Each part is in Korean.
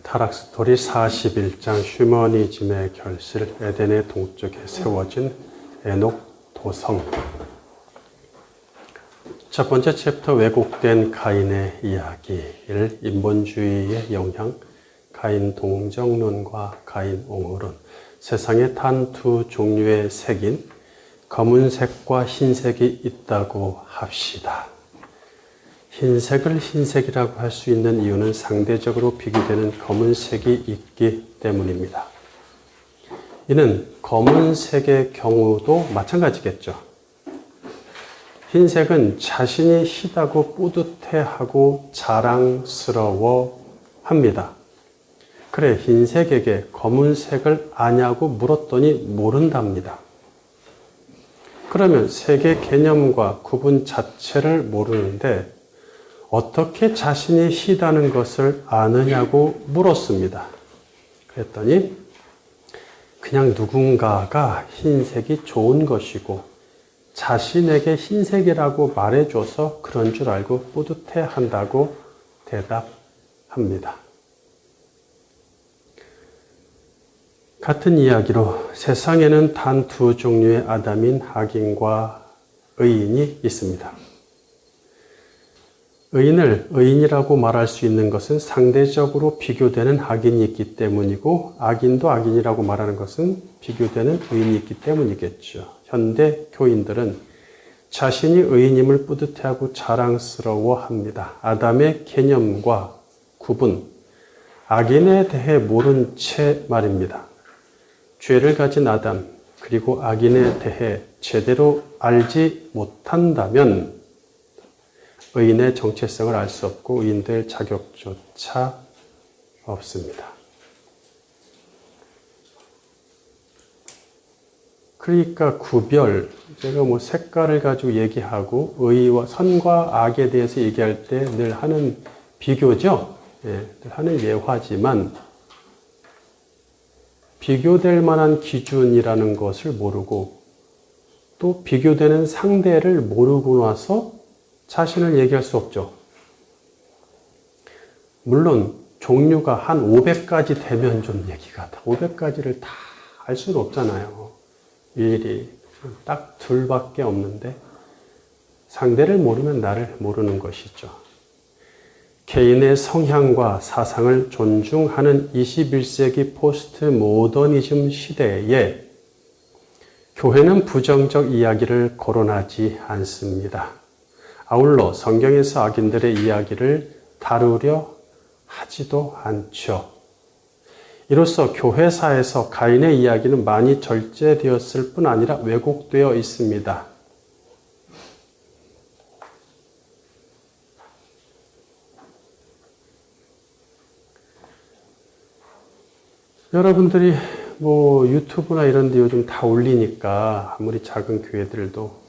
타락 스토리 41장 휴머니즘의 결실, 에덴의 동쪽에 세워진 에녹 도성. 첫 번째 챕터, 왜곡된 가인의 이야기를 인본주의의 영향, 가인 동정론과 가인 옹호론, 세상에 단 두 종류의 색인 검은색과 흰색이 있다고 합시다. 흰색을 흰색이라고 할 수 있는 이유는 상대적으로 비교되는 검은색이 있기 때문입니다. 이는 검은색의 경우도 마찬가지겠죠. 흰색은 자신이 희다고 뿌듯해하고 자랑스러워 합니다. 그래, 흰색에게 검은색을 아냐고 물었더니 모른답니다. 그러면 색의 개념과 구분 자체를 모르는데 어떻게 자신이 희다는 것을 아느냐고 물었습니다. 그랬더니 그냥 누군가가 흰색이 좋은 것이고 자신에게 흰색이라고 말해줘서 그런 줄 알고 뿌듯해한다고 대답합니다. 같은 이야기로 세상에는 단 두 종류의 아담인 악인과 의인이 있습니다. 의인을 의인이라고 말할 수 있는 것은 상대적으로 비교되는 악인이 있기 때문이고, 악인도 악인이라고 말하는 것은 비교되는 의인이 있기 때문이겠죠. 현대 교인들은 자신이 의인임을 뿌듯해하고 자랑스러워합니다. 아담의 개념과 구분, 악인에 대해 모른 채 말입니다. 죄를 가진 아담, 그리고 악인에 대해 제대로 알지 못한다면 의인의 정체성을 알 수 없고 의인될 자격조차 없습니다. 그러니까 구별, 제가 색깔을 가지고 얘기하고 의와 선과 악에 대해서 얘기할 때 늘 하는 비교죠. 늘 하는 예화지만 비교될 만한 기준이라는 것을 모르고 또 비교되는 상대를 모르고 나서 자신을 얘기할 수 없죠. 물론 종류가 한 500가지 되면 좀 얘기가 다 500가지를 다 알 수는 없잖아요. 일일이 딱 둘밖에 없는데 상대를 모르면 나를 모르는 것이죠. 개인의 성향과 사상을 존중하는 21세기 포스트 모더니즘 시대에 교회는 부정적 이야기를 거론하지 않습니다. 아울러 성경에서 악인들의 이야기를 다루려 하지도 않죠. 이로써 교회사에서 가인의 이야기는 많이 절제되었을 뿐 아니라 왜곡되어 있습니다. 여러분들이 유튜브나 이런 데 요즘 다 올리니까 아무리 작은 교회들도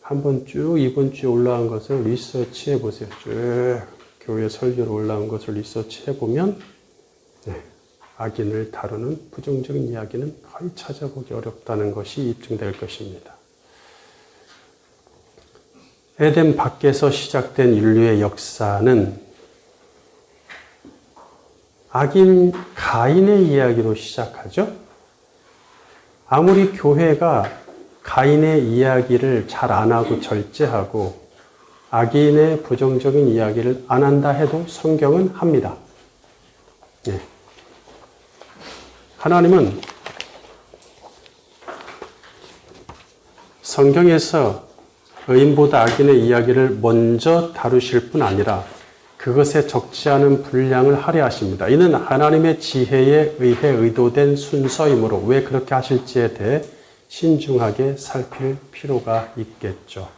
한번 쭉 이번 주에 올라온 것을 리서치해 보세요. 쭉 교회 설교로 올라온 것을 리서치해 보면 악인을 다루는 부정적인 이야기는 거의 찾아보기 어렵다는 것이 입증될 것입니다. 에덴 밖에서 시작된 인류의 역사는 악인 가인의 이야기로 시작하죠. 아무리 교회가 가인의 이야기를 잘 안 하고 절제하고 악인의 부정적인 이야기를 안 한다 해도 성경은 합니다. 하나님은 성경에서 의인보다 악인의 이야기를 먼저 다루실 뿐 아니라 그것에 적지 않은 분량을 할애하십니다. 이는 하나님의 지혜에 의해 의도된 순서이므로 왜 그렇게 하실지에 대해 신중하게 살필 필요가 있겠죠.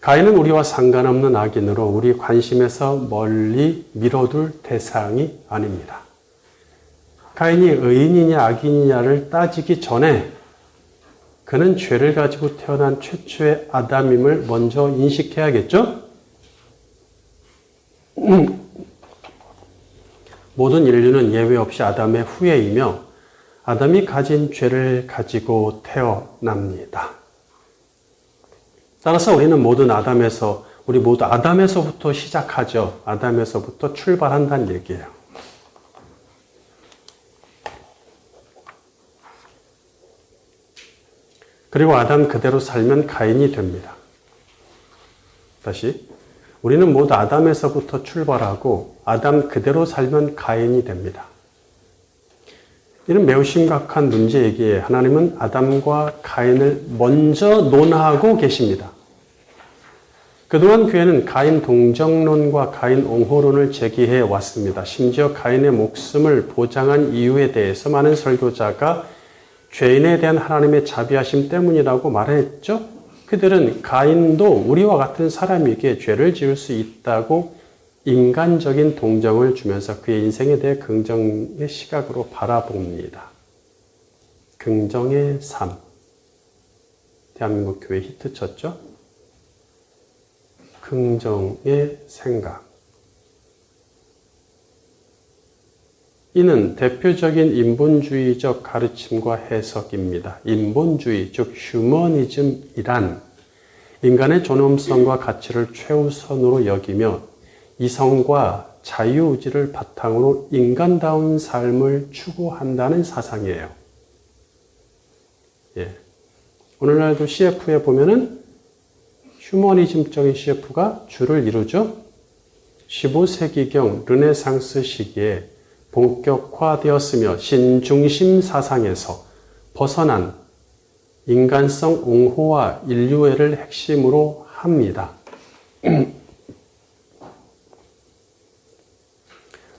가인은 우리와 상관없는 악인으로 우리 관심에서 멀리 미뤄둘 대상이 아닙니다. 가인이 의인이냐 악인이냐를 따지기 전에 그는 죄를 가지고 태어난 최초의 아담임을 먼저 인식해야겠죠? 모든 인류는 예외 없이 아담의 후예이며 아담이 가진 죄를 가지고 태어납니다. 따라서 우리는 모든 아담에서 우리 모두 아담에서부터 시작하죠. 아담에서부터 출발한다는 얘기예요. 그리고 아담 그대로 살면 가인이 됩니다. 다시, 우리는 모두 아담에서부터 출발하고 아담 그대로 살면 가인이 됩니다. 이는 매우 심각한 문제이기에 하나님은 아담과 가인을 먼저 논하고 계십니다. 그동안 교회는 가인 동정론과 가인 옹호론을 제기해 왔습니다. 심지어 가인의 목숨을 보장한 이유에 대해서 많은 설교자가 죄인에 대한 하나님의 자비하심 때문이라고 말했죠. 그들은 가인도 우리와 같은 사람에게 죄를 지을 수 있다고 인간적인 동정을 주면서 그의 인생에 대해 긍정의 시각으로 바라봅니다. 긍정의 삶. 대한민국 교회 히트 쳤죠? 긍정의 생각. 이는 대표적인 인본주의적 가르침과 해석입니다. 인본주의, 즉 휴머니즘이란 인간의 존엄성과 가치를 최우선으로 여기며 이성과 자유의지를 바탕으로 인간다운 삶을 추구한다는 사상이에요. 예. 오늘날도 CF에 보면은 휴머니즘적인 CF가 주를 이루죠. 15세기경 르네상스 시기에 본격화되었으며 신중심 사상에서 벗어난 인간성 옹호와 인류애를 핵심으로 합니다.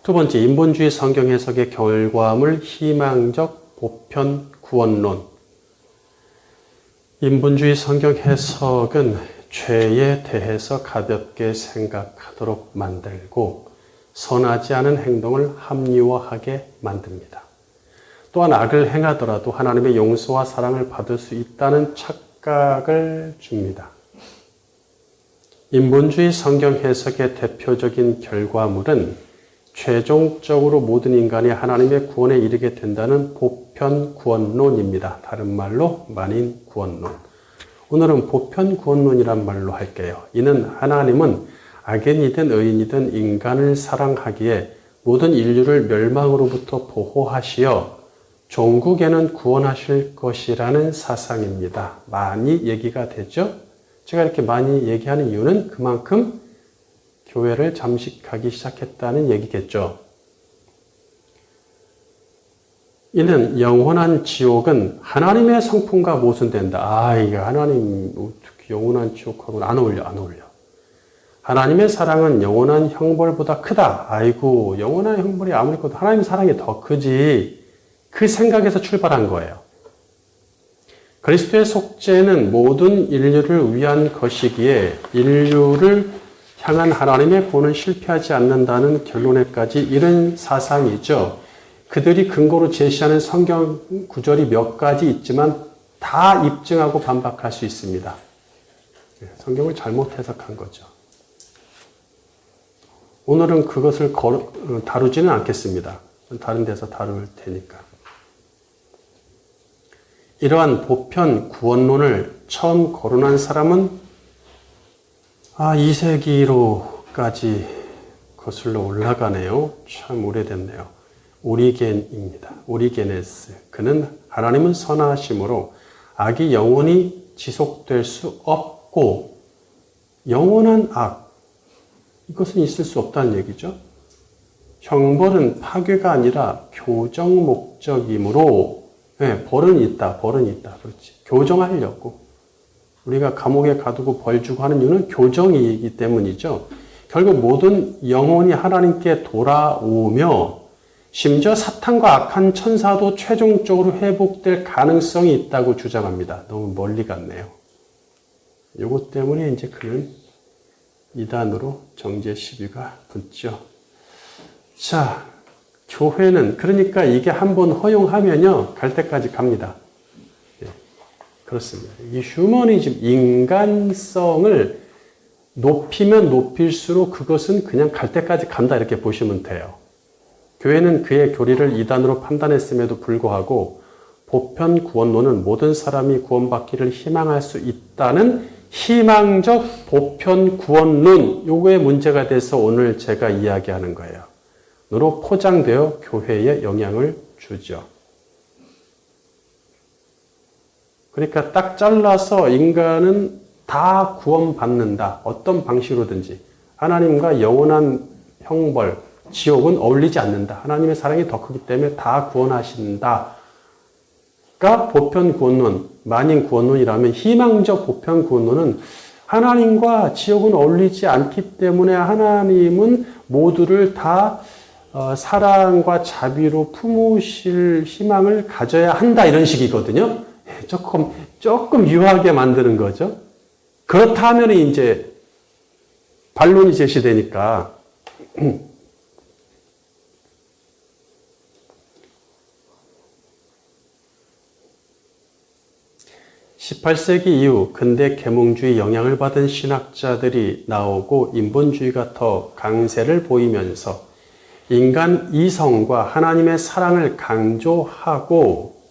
두 번째, 인본주의 성경 해석의 결과물 희망적 보편 구원론. 인본주의 성경 해석은 죄에 대해서 가볍게 생각하도록 만들고 선하지 않은 행동을 합리화하게 만듭니다. 또한 악을 행하더라도 하나님의 용서와 사랑을 받을 수 있다는 착각을 줍니다. 인본주의 성경 해석의 대표적인 결과물은 최종적으로 모든 인간이 하나님의 구원에 이르게 된다는 보편 구원론입니다. 다른 말로 만인 구원론. 오늘은 보편 구원론이란 말로 할게요. 이는 하나님은 악인이든 의인이든 인간을 사랑하기에 모든 인류를 멸망으로부터 보호하시어 종국에는 구원하실 것이라는 사상입니다. 많이 얘기가 되죠? 제가 이렇게 많이 얘기하는 이유는 그만큼 교회를 잠식하기 시작했다는 얘기겠죠. 이는 영원한 지옥은 하나님의 성품과 모순된다. 이게 하나님 어떻게 영원한 지옥하고는 안 어울려. 하나님의 사랑은 영원한 형벌보다 크다. 아이고, 영원한 형벌이 아무리 커도 하나님의 사랑이 더 크지. 그 생각에서 출발한 거예요. 그리스도의 속죄는 모든 인류를 위한 것이기에 인류를 향한 하나님의 구원은 실패하지 않는다는 결론에까지 이른 사상이죠. 그들이 근거로 제시하는 성경 구절이 몇 가지 있지만 다 입증하고 반박할 수 있습니다. 성경을 잘못 해석한 거죠. 오늘은 그것을 다루지는 않겠습니다. 다른 데서 다룰 테니까. 이러한 보편 구원론을 처음 거론한 사람은 2세기로까지 거슬러 올라가네요. 참 오래됐네요. 오리겐입니다. 오리게네스. 그는 하나님은 선하심으로 악이 영원히 지속될 수 없고 영원한 악, 이것은 있을 수 없다는 얘기죠. 형벌은 파괴가 아니라 교정 목적이므로 벌은 있다. 그렇지. 교정하려고. 우리가 감옥에 가두고 벌 주고 하는 이유는 교정이기 때문이죠. 결국 모든 영혼이 하나님께 돌아오며 심지어 사탄과 악한 천사도 최종적으로 회복될 가능성이 있다고 주장합니다. 너무 멀리 갔네요. 이것 때문에 이제 그는 이단으로 정죄 시비가 붙죠. 자, 교회는 그러니까 이게 한번 허용하면요 갈 때까지 갑니다. 그렇습니다. 이 휴머니즘, 인간성을 높이면 높일수록 그것은 그냥 갈 때까지 간다 이렇게 보시면 돼요. 교회는 그의 교리를 이단으로 판단했음에도 불구하고 보편 구원론은 모든 사람이 구원받기를 희망할 수 있다는 희망적 보편 구원론, 요거에 문제가 돼서 오늘 제가 이야기하는 거예요. 으로 포장되어 교회에 영향을 주죠. 그러니까 딱 잘라서 인간은 다 구원받는다. 어떤 방식으로든지. 하나님과 영원한 형벌, 지옥은 어울리지 않는다. 하나님의 사랑이 더 크기 때문에 다 구원하신다. 가 보편 구원론, 만인 구원론이라면 희망적 보편 구원론은 하나님과 지옥은 어울리지 않기 때문에 하나님은 모두를 다 사랑과 자비로 품으실 희망을 가져야 한다. 이런 식이거든요. 조금 유하게 만드는 거죠. 그렇다 하면 이제 반론이 제시되니까 18세기 이후 근대 계몽주의 영향을 받은 신학자들이 나오고 인본주의가 더 강세를 보이면서 인간 이성과 하나님의 사랑을 강조하고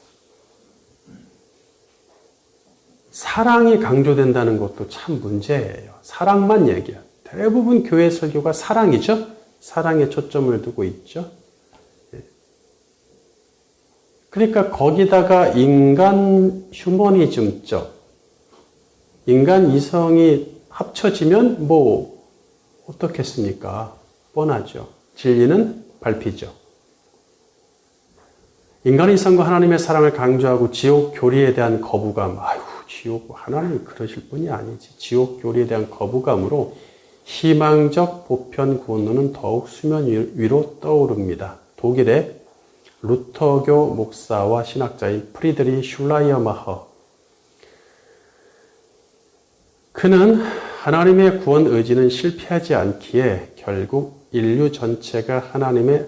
사랑이 강조된다는 것도 참 문제예요. 사랑만 얘기해요. 대부분 교회 설교가 사랑이죠. 사랑에 초점을 두고 있죠. 그러니까 거기다가 인간 휴머니즘적, 인간 이성이 합쳐지면 뭐 어떻겠습니까? 뻔하죠. 진리는 밟히죠. 인간 이성과 하나님의 사랑을 강조하고 지옥 교리에 대한 거부감, 아이고 지옥 하나님이 그러실 분이 아니지. 지옥 교리에 대한 거부감으로 희망적 보편 구원론은 더욱 수면 위로 떠오릅니다. 독일의 루터교 목사와 신학자인 프리드리 슐라이어마허. 그는 하나님의 구원 의지는 실패하지 않기에 결국 인류 전체가 하나님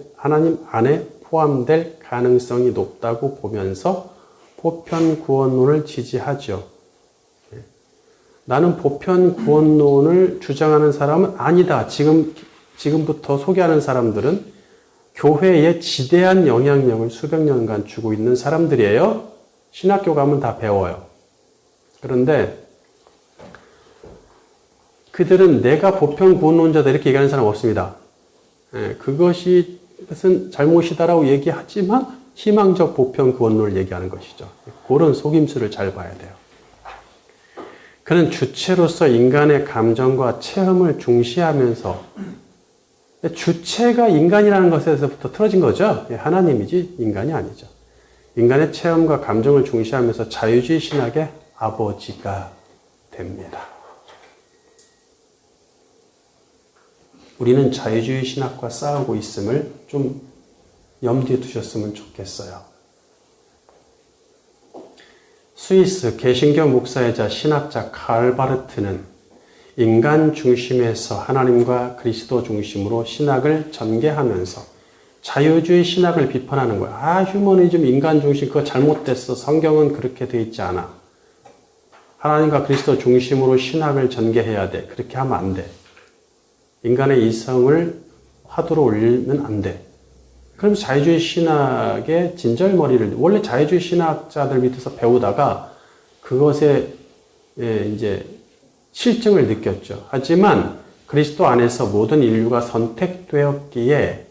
안에 포함될 가능성이 높다고 보면서 보편 구원론을 지지하죠. 나는 보편 구원론을 주장하는 사람은 아니다. 지금부터 소개하는 사람들은 교회에 지대한 영향력을 수백 년간 주고 있는 사람들이에요. 신학교 가면 다 배워요. 그런데 그들은 내가 보편 구원론자다 이렇게 얘기하는 사람 없습니다. 그것은 잘못이다라고 얘기하지만 희망적 보편 구원론을 얘기하는 것이죠. 그런 속임수를 잘 봐야 돼요. 그는 주체로서 인간의 감정과 체험을 중시하면서 주체가 인간이라는 것에서부터 틀어진 거죠. 하나님이지 인간이 아니죠. 인간의 체험과 감정을 중시하면서 자유주의 신학의 아버지가 됩니다. 우리는 자유주의 신학과 싸우고 있음을 좀 염두에 두셨으면 좋겠어요. 스위스 개신교 목사이자 신학자 칼 바르트는 인간 중심에서 하나님과 그리스도 중심으로 신학을 전개하면서 자유주의 신학을 비판하는 거야. 휴머니즘 인간 중심 그거 잘못됐어. 성경은 그렇게 돼 있지 않아. 하나님과 그리스도 중심으로 신학을 전개해야 돼. 그렇게 하면 안 돼. 인간의 이성을 화두로 올리면 안 돼. 그럼 자유주의 신학의 진절머리를 원래 자유주의 신학자들 밑에서 배우다가 그것에 이제 실증을 느꼈죠. 하지만 그리스도 안에서 모든 인류가 선택되었기에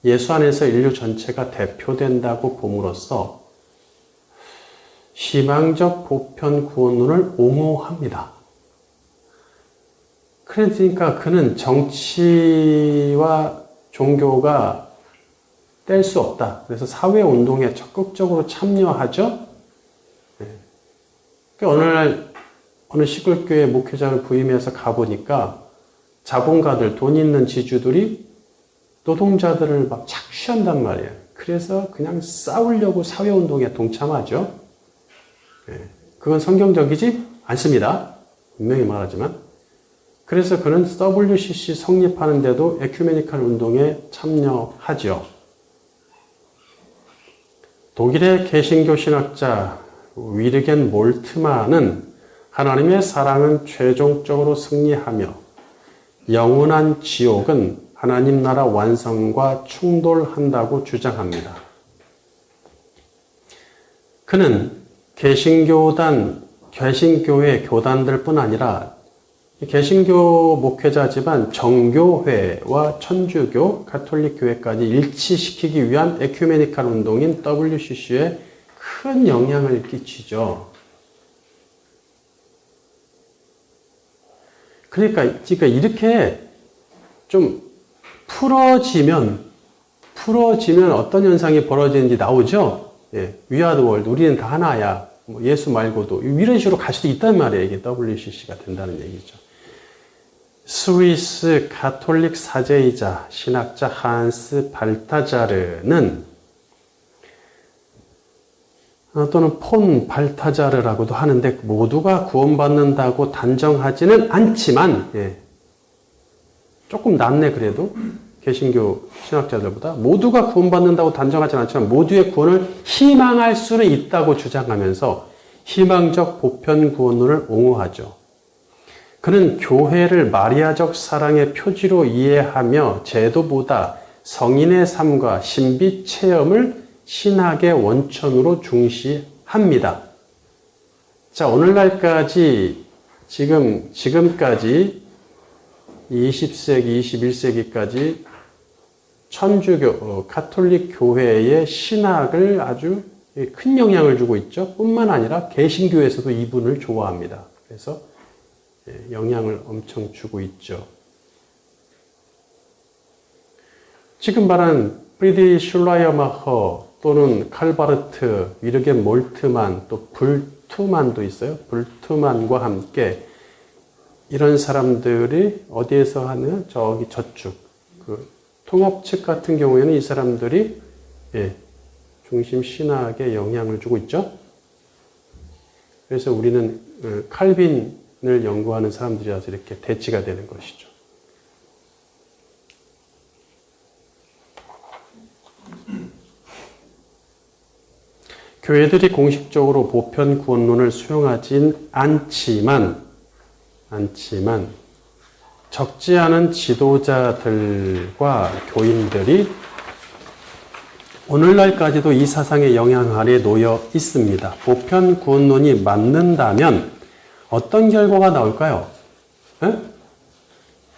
예수 안에서 인류 전체가 대표된다고 봄으로써 희망적 보편 구원론을 옹호합니다. 그러니까 그는 정치와 종교가 뗄 수 없다. 그래서 사회운동에 적극적으로 참여하죠. 오늘날 어느 시골교회 목회자를 부임해서 가보니까 자본가들, 돈 있는 지주들이 노동자들을 막 착취한단 말이에요. 그래서 그냥 싸우려고 사회운동에 동참하죠. 그건 성경적이지 않습니다. 분명히 말하지만. 그래서 그는 WCC 성립하는데도 에큐메니컬 운동에 참여하죠. 독일의 개신교 신학자 위르겐 몰트만은 하나님의 사랑은 최종적으로 승리하며 영원한 지옥은 하나님 나라 완성과 충돌한다고 주장합니다. 그는 개신교단 개신교회 교단들뿐 아니라 개신교 목회자지만 정교회와 천주교, 가톨릭 교회까지 일치시키기 위한 에큐메니칼 운동인 WCC에 큰 영향을 끼치죠. 그러니까 이렇게 좀 풀어지면 어떤 현상이 벌어지는지 나오죠. 예, We are the world. 우리는 다 하나야. 뭐 예수 말고도 이런 식으로 갈 수도 있단 말이에요. 이게 WCC가 된다는 얘기죠. 스위스 가톨릭 사제이자 신학자 한스 발타자르는 또는 폰 발타자르라고도 하는데 모두가 구원받는다고 단정하지는 않지만 조금 낫네 그래도 개신교 신학자들보다 모두가 구원받는다고 단정하지는 않지만 모두의 구원을 희망할 수는 있다고 주장하면서 희망적 보편 구원론을 옹호하죠. 그는 교회를 마리아적 사랑의 표지로 이해하며 제도보다 성인의 삶과 신비 체험을 신학의 원천으로 중시합니다. 자, 오늘날까지 지금까지 20세기, 21세기까지 천주교, 가톨릭 교회의 신학을 아주 큰 영향을 주고 있죠. 뿐만 아니라 개신교에서도 이분을 좋아합니다. 그래서 영향을 엄청 주고 있죠. 지금 말한 프리디 슐라이어마허 또는 칼바르트, 위르겐 몰트만, 또 불투만도 있어요. 불투만과 함께 이런 사람들이 어디에서 하는 저기 저축, 그 통합 측 같은 경우에는 이 사람들이 중심 신학에 영향을 주고 있죠. 그래서 우리는 칼빈을 연구하는 사람들이라서 이렇게 대치가 되는 것이죠. 교회들이 공식적으로 보편 구원론을 수용하진 않지만 적지 않은 지도자들과 교인들이 오늘날까지도 이 사상의 영향 아래 놓여 있습니다. 보편 구원론이 맞는다면 어떤 결과가 나올까요?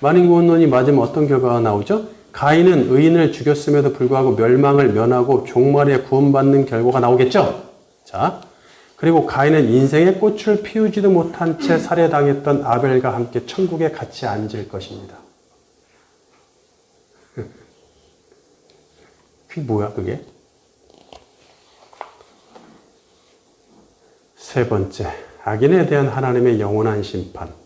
만인 구원론이 맞으면 어떤 결과가 나오죠? 가인은 의인을 죽였음에도 불구하고 멸망을 면하고 종말에 구원받는 결과가 나오겠죠? 자, 그리고 가인은 인생의 꽃을 피우지도 못한 채 살해당했던 아벨과 함께 천국에 같이 앉을 것입니다. 그게 뭐야, 그게? 세 번째, 악인에 대한 하나님의 영원한 심판.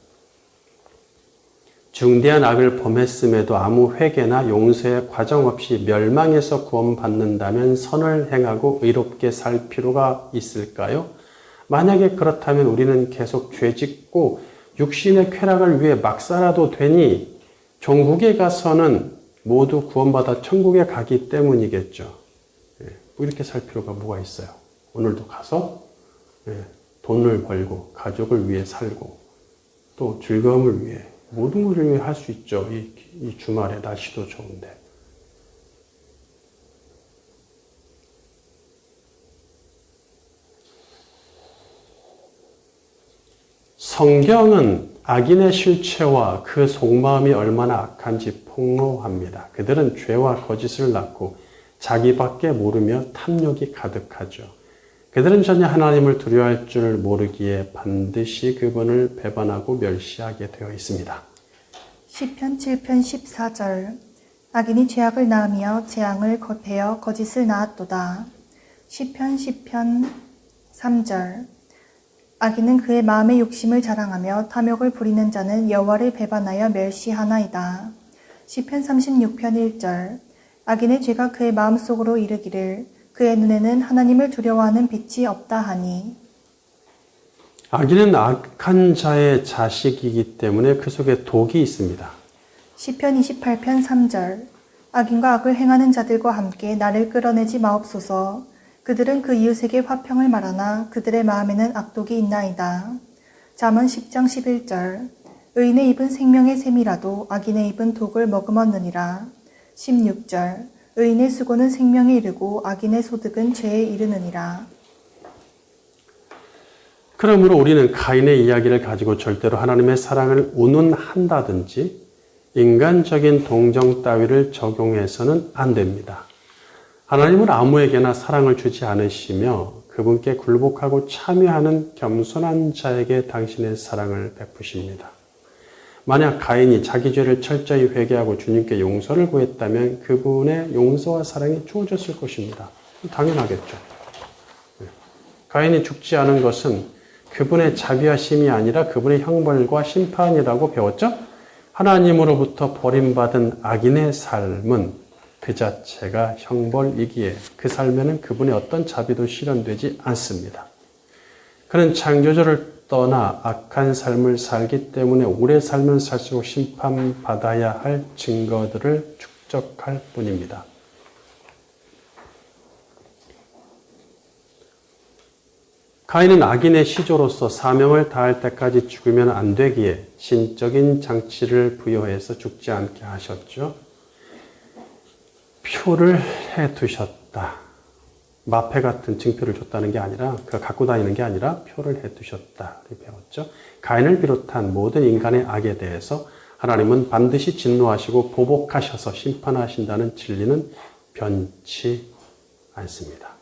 중대한 악을 범했음에도 아무 회개나 용서의 과정 없이 멸망에서 구원받는다면 선을 행하고 의롭게 살 필요가 있을까요? 만약에 그렇다면 우리는 계속 죄짓고 육신의 쾌락을 위해 막 살아도 되니 종국에 가서는 모두 구원받아 천국에 가기 때문이겠죠. 이렇게 살 필요가 뭐가 있어요? 오늘도 가서 돈을 벌고 가족을 위해 살고 또 즐거움을 위해 모든 것을 위해 할 수 있죠. 이 주말에 날씨도 좋은데. 성경은 악인의 실체와 그 속마음이 얼마나 악한지 폭로합니다. 그들은 죄와 거짓을 낳고 자기밖에 모르며 탐욕이 가득하죠. 그들은 전혀 하나님을 두려워할 줄 모르기에 반드시 그분을 배반하고 멸시하게 되어 있습니다. 시편 7편 14절 악인이 죄악을 낳으며 재앙을 거패여 거짓을 낳았도다. 시편 10편 3절 악인은 그의 마음의 욕심을 자랑하며 탐욕을 부리는 자는 여호와를 배반하여 멸시하나이다. 시편 36편 1절 악인의 죄가 그의 마음속으로 이르기를 그의 눈에는 하나님을 두려워하는 빛이 없다 하니. 악인은 악한 자의 자식이기 때문에 그 속에 독이 있습니다. 시편 28편 3절 악인과 악을 행하는 자들과 함께 나를 끌어내지 마옵소서. 그들은 그 이웃에게 화평을 말하나 그들의 마음에는 악독이 있나이다. 잠언 10장 11절 의인의 입은 생명의 샘이라도 악인의 입은 독을 머금었느니라. 16절 의인의 수고는 생명에 이르고 악인의 소득은 죄에 이르느니라. 그러므로 우리는 가인의 이야기를 가지고 절대로 하나님의 사랑을 운운한다든지 인간적인 동정 따위를 적용해서는 안 됩니다. 하나님은 아무에게나 사랑을 주지 않으시며 그분께 굴복하고 참여하는 겸손한 자에게 당신의 사랑을 베푸십니다. 만약 가인이 자기 죄를 철저히 회개하고 주님께 용서를 구했다면 그분의 용서와 사랑이 주어졌을 것입니다. 당연하겠죠. 가인이 죽지 않은 것은 그분의 자비하심이 아니라 그분의 형벌과 심판이라고 배웠죠? 하나님으로부터 버림받은 악인의 삶은 그 자체가 형벌이기에 그 삶에는 그분의 어떤 자비도 실현되지 않습니다. 그는 창조주를 떠나 악한 삶을 살기 때문에 오래 살면 살수록 심판받아야 할 증거들을 축적할 뿐입니다. 가인은 악인의 시조로서 사명을 다할 때까지 죽으면 안 되기에 신적인 장치를 부여해서 죽지 않게 하셨죠. 표를 해두셨다. 마패 같은 증표를 줬다는 게 아니라 그 갖고 다니는 게 아니라 표를 해두셨다. 배웠죠. 가인을 비롯한 모든 인간의 악에 대해서 하나님은 반드시 진노하시고 보복하셔서 심판하신다는 진리는 변치 않습니다.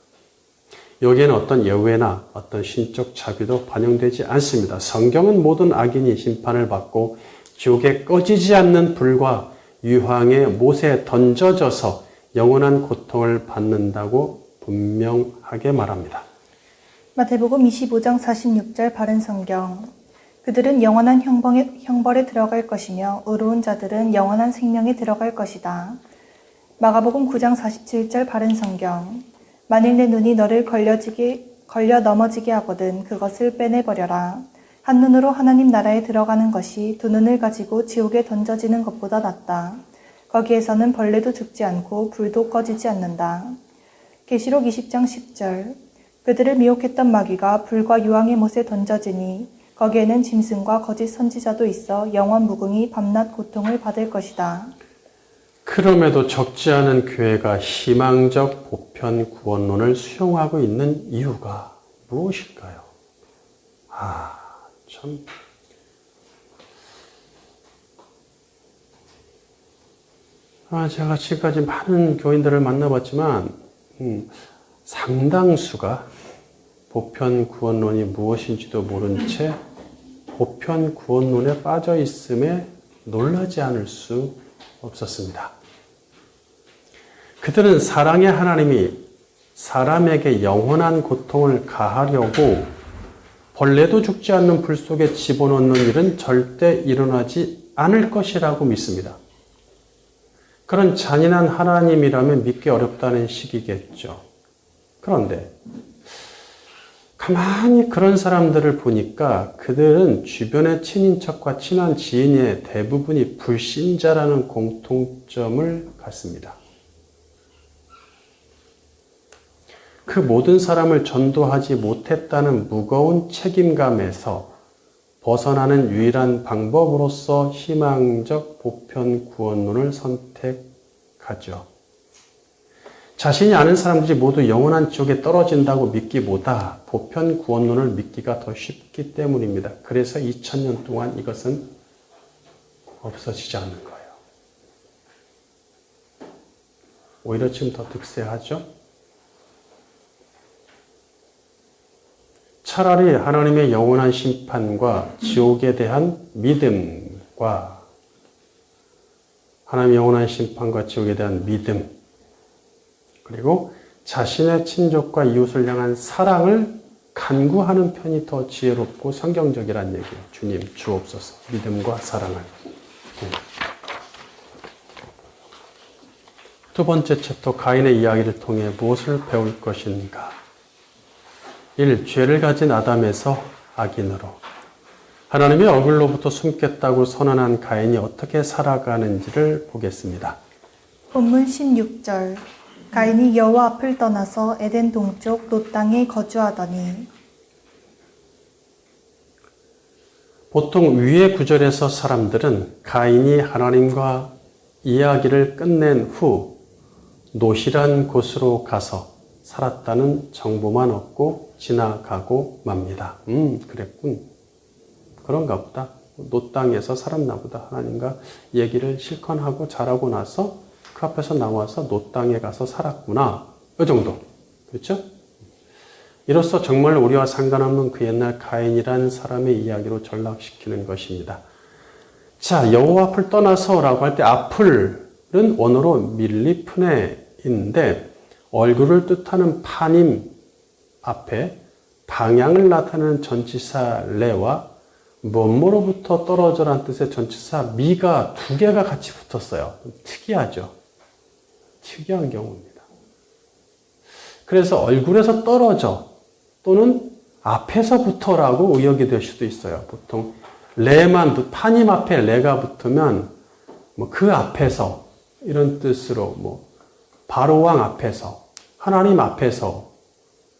여기에는 어떤 예외나 어떤 신적 자비도 반영되지 않습니다. 성경은 모든 악인이 심판을 받고 지옥에 꺼지지 않는 불과 유황의 못에 던져져서 영원한 고통을 받는다고 분명하게 말합니다. 마태복음 25장 46절 바른 성경. 그들은 영원한 형벌에 들어갈 것이며 의로운 자들은 영원한 생명에 들어갈 것이다. 마가복음 9장 47절 바른 성경. 만일 내 눈이 너를 걸려 넘어지게 하거든 그것을 빼내버려라. 한 눈으로 하나님 나라에 들어가는 것이 두 눈을 가지고 지옥에 던져지는 것보다 낫다. 거기에서는 벌레도 죽지 않고 불도 꺼지지 않는다. 계시록 20장 10절. 그들을 미혹했던 마귀가 불과 유황의 못에 던져지니 거기에는 짐승과 거짓 선지자도 있어 영원 무궁히 밤낮 고통을 받을 것이다. 그럼에도 적지 않은 교회가 희망적 보편 구원론을 수용하고 있는 이유가 무엇일까요? 참. 제가 지금까지 많은 교인들을 만나봤지만, 상당수가 보편 구원론이 무엇인지도 모른 채 보편 구원론에 빠져 있음에 놀라지 않을 수 없었습니다. 그들은 사랑의 하나님이 사람에게 영원한 고통을 가하려고 벌레도 죽지 않는 불 속에 집어넣는 일은 절대 일어나지 않을 것이라고 믿습니다. 그런 잔인한 하나님이라면 믿기 어렵다는 식이겠죠. 그런데 가만히 그런 사람들을 보니까 그들은 주변의 친인척과 친한 지인의 대부분이 불신자라는 공통점을 갖습니다. 그 모든 사람을 전도하지 못했다는 무거운 책임감에서 벗어나는 유일한 방법으로서 희망적 보편 구원론을 선택하죠. 자신이 아는 사람들이 모두 영원한 지옥에 떨어진다고 믿기보다 보편 구원론을 믿기가 더 쉽기 때문입니다. 그래서 2000년 동안 이것은 없어지지 않는 거예요. 오히려 지금 더 득세하죠? 차라리 하나님의 영원한 심판과 지옥에 대한 믿음과 하나님의 영원한 심판과 지옥에 대한 믿음 그리고 자신의 친족과 이웃을 향한 사랑을 간구하는 편이 더 지혜롭고 성경적이란 얘기예요. 주님 주옵소서 믿음과 사랑을. 두 번째 챕터 가인의 이야기를 통해 무엇을 배울 것인가? 1. 죄를 가진 아담에서 악인으로 하나님의 얼굴로부터 숨겠다고 선언한 가인이 어떻게 살아가는지를 보겠습니다. 본문 16절. 가인이 여호와 앞을 떠나서 에덴 동쪽 롯 땅에 거주하더니. 보통 위의 구절에서 사람들은 가인이 하나님과 이야기를 끝낸 후 롯이란 곳으로 가서 살았다는 정보만 얻고 지나가고 맙니다. 그랬군. 그런가 보다. 노 땅에서 살았나 보다. 하나님과 얘기를 실컷 하고 잘하고 나서 그 앞에서 나와서 노 땅에 가서 살았구나. 이 정도. 그렇죠? 이로써 정말 우리와 상관없는 그 옛날 가인이란 사람의 이야기로 전락시키는 것입니다. 자, 여호와 앞을 떠나서라고 할 때 앞을은 원어로 밀리프네인데 얼굴을 뜻하는 파님 앞에 방향을 나타내는 전치사 레와 뭐뭐로부터 떨어져라는 뜻의 전치사 미가 두 개가 같이 붙었어요. 특이하죠. 특이한 경우입니다. 그래서 얼굴에서 떨어져 또는 앞에서부터라고 의역이 될 수도 있어요. 보통 레만 파님 앞에 레가 붙으면 뭐 그 앞에서 이런 뜻으로 뭐 바로왕 앞에서 하나님 앞에서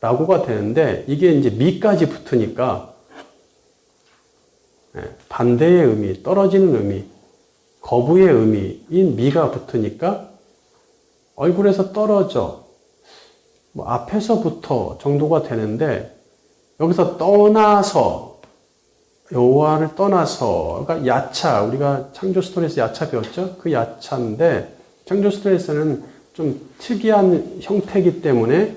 라고가 되는데 이게 이제 미까지 붙으니까 반대의 의미, 떨어지는 의미, 거부의 의미인 미가 붙으니까 얼굴에서 떨어져 뭐 앞에서부터 정도가 되는데 여기서 떠나서 여호와를 떠나서 그러니까 야차 우리가 창조 스토리에서 야차 배웠죠? 그 야차인데 창조 스토리에서는 좀 특이한 형태이기 때문에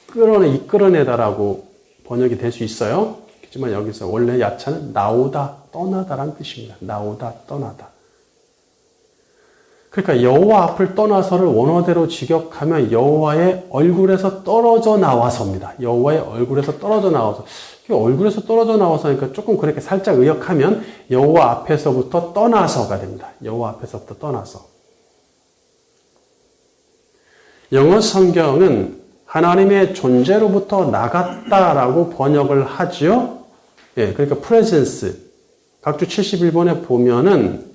이끌어내다라고 번역이 될 수 있어요. 하지만 여기서 원래 야차는 나오다, 떠나다라는 뜻입니다. 나오다, 떠나다. 그러니까 여호와 앞을 떠나서를 원어대로 직역하면 여호와의 얼굴에서 떨어져 나와서입니다. 여호와의 얼굴에서 떨어져 나와서. 얼굴에서 떨어져 나와서니까 조금 그렇게 살짝 의역하면 여호와 앞에서부터 떠나서가 됩니다. 여호와 앞에서부터 떠나서. 영어 성경은 하나님의 존재로부터 나갔다라고 번역을 하죠. 예, 그러니까 presence. 각주 71번에 보면은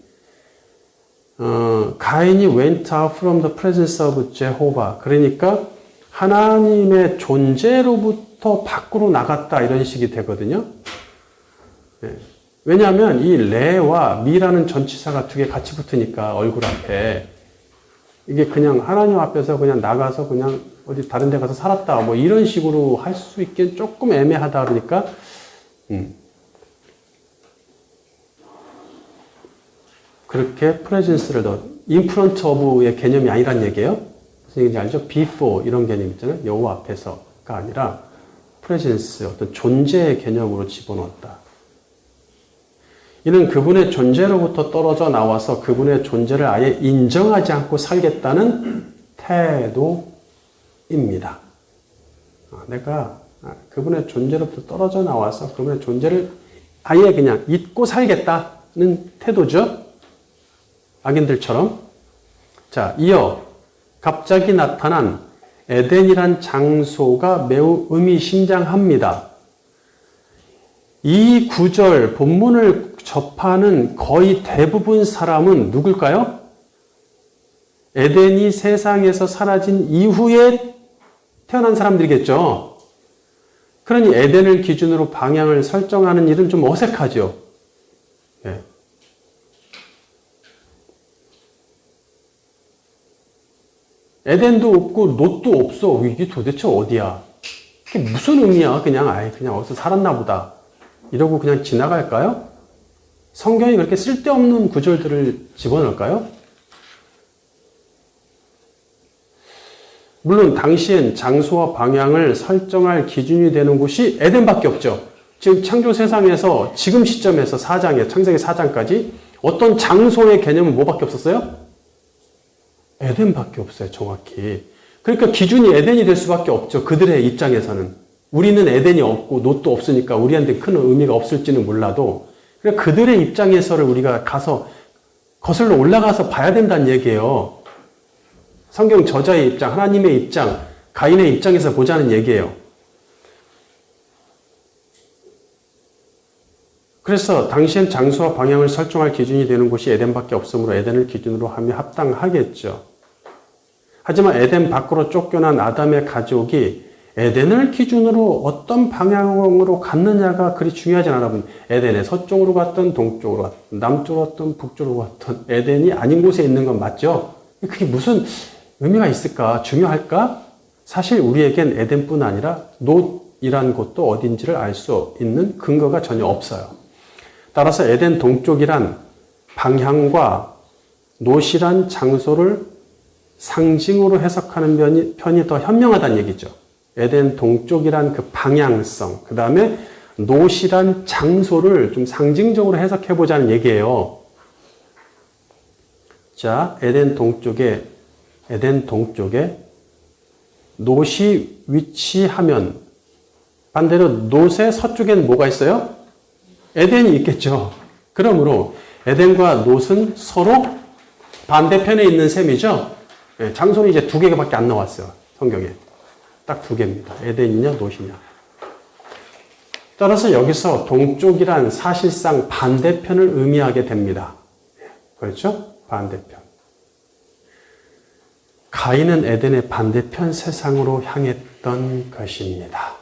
가인이 went out from the presence of Jehovah. 그러니까 하나님의 존재로부터 밖으로 나갔다 이런 식이 되거든요. 예. 왜냐하면 이 레와 미라는 전치사가 두 개 같이 붙으니까 얼굴 앞에 이게 그냥 하나님 앞에서 그냥 나가서 그냥 어디 다른 데 가서 살았다 뭐 이런 식으로 할 수 있긴 조금 애매하다 그러니까 그렇게 presence를 더 in front of의 개념이 아니란 얘기예요. 무슨 얘기인지 알죠? before 이런 개념 있잖아요. 여호와 앞에서가 아니라 presence 어떤 존재의 개념으로 집어넣었다. 이는 그분의 존재로부터 떨어져 나와서 그분의 존재를 아예 인정하지 않고 살겠다는 태도입니다. 내가 그분의 존재로부터 떨어져 나와서 그분의 존재를 아예 그냥 잊고 살겠다는 태도죠. 악인들처럼. 자, 이어 갑자기 나타난 에덴이란 장소가 매우 의미심장합니다. 이 구절 본문을 접하는 거의 대부분 사람은 누굴까요? 에덴이 세상에서 사라진 이후에 태어난 사람들이겠죠. 그러니 에덴을 기준으로 방향을 설정하는 일은 좀 어색하죠. 네. 에덴도 없고 롯도 없어. 이게 도대체 어디야? 이게 무슨 의미야? 그냥 어디서 살았나 보다. 이러고 그냥 지나갈까요? 성경이 그렇게 쓸데없는 구절들을 집어넣을까요? 물론 당시엔 장소와 방향을 설정할 기준이 되는 곳이 에덴밖에 없죠. 지금 창조 세상에서 지금 시점에서 창세기 4장까지 어떤 장소의 개념은 뭐밖에 없었어요? 에덴밖에 없어요, 정확히. 그러니까 기준이 에덴이 될 수밖에 없죠. 그들의 입장에서는. 우리는 에덴이 없고 롯도 없으니까 우리한테 큰 의미가 없을지는 몰라도 그러니까 그들의 입장에서를 우리가 가서 거슬러 올라가서 봐야 된다는 얘기예요. 성경 저자의 입장, 하나님의 입장, 가인의 입장에서 보자는 얘기예요. 그래서 당시엔 장소와 방향을 설정할 기준이 되는 곳이 에덴밖에 없으므로 에덴을 기준으로 하면 합당하겠죠. 하지만 에덴 밖으로 쫓겨난 아담의 가족이 에덴을 기준으로 어떤 방향으로 갔느냐가 그리 중요하지 않아 보니 에덴의 서쪽으로 갔든 동쪽으로 갔든 남쪽으로 갔든 북쪽으로 갔든 에덴이 아닌 곳에 있는 건 맞죠? 그게 무슨 의미가 있을까? 중요할까? 사실 우리에겐 에덴뿐 아니라 놋이란 곳도 어딘지를 알 수 있는 근거가 전혀 없어요. 따라서 에덴 동쪽이란 방향과 놋이란 장소를 상징으로 해석하는 편이 더 현명하다는 얘기죠. 에덴 동쪽이란 그 방향성, 그 다음에 놋이란 장소를 좀 상징적으로 해석해 보자는 얘기예요. 자, 에덴 동쪽에 놋이 위치하면 반대로 놋의 서쪽엔 뭐가 있어요? 에덴이 있겠죠. 그러므로 에덴과 놋은 서로 반대편에 있는 셈이죠. 장소는 이제 2개밖에 안 나왔어요. 성경에. 딱 2개입니다. 에덴이냐 놋이냐. 따라서 여기서 동쪽이란 사실상 반대편을 의미하게 됩니다. 그렇죠? 반대편. 가인은 에덴의 반대편 세상으로 향했던 것입니다.